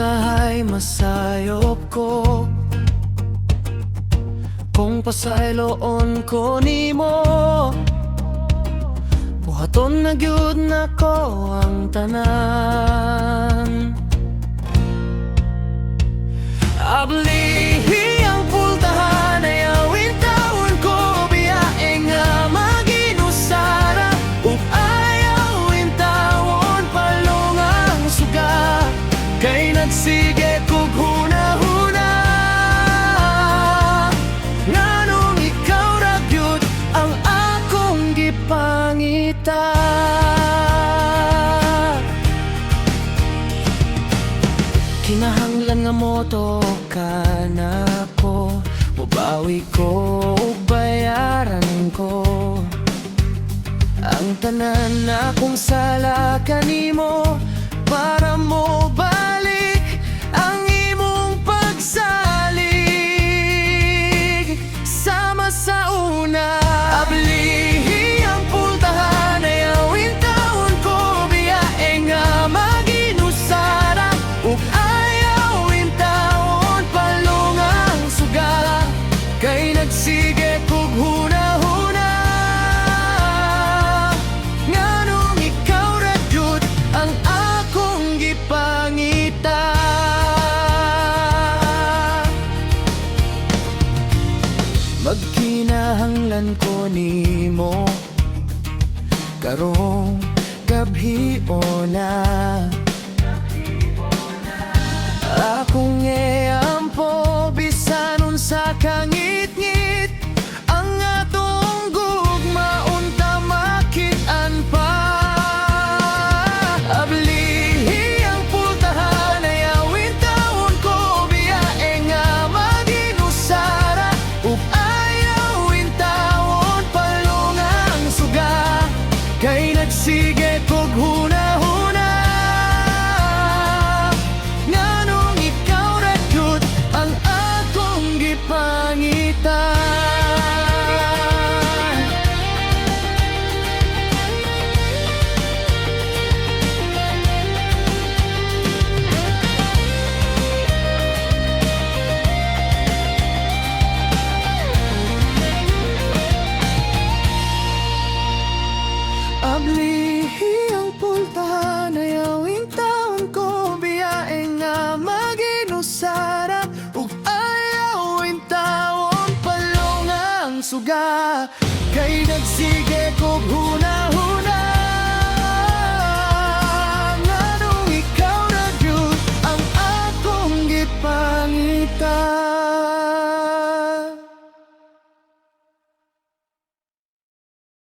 usahay masayop ko kung pasayloon ko nimo. Buhaton na gyud nako ang tanan. Abli ang pultahan ay awin taon ko biyae nga maginusara ug ayawin taon palungang suga kay nagsige kog hunahuna. Nganong ikaw ra gyud ang akong gipangita. Kinahanglan nga moto ka na ko, mubawi ko ug bayaran ko ang tanan na kung sala kanimo para mo balik ang imong pagsalig sama sa una. Abli ang pultahan ay awin taon ko biyae nga maginusara ug ayawin taon palungang suga kay nagsige kog hunahuna. Nganong ikaw ra gyud ang akong gipangita. Magkinahanglan ko nimo karong gabhion na. Akong iampo bisan unsa kangit-ngit ang atong gugma unta makit-an pa. Abli ang pultahan ay awin taon ko biyae nga maginusara ug ayawin taon palungang suga kay nagsige kog hunahuna. Nganong ikaw ra gyud ang akong gipangitan. Abli ang pultahan ay awing taon ko biyae nga maginusara ug ayawin taon palungang suga kay nagsige kog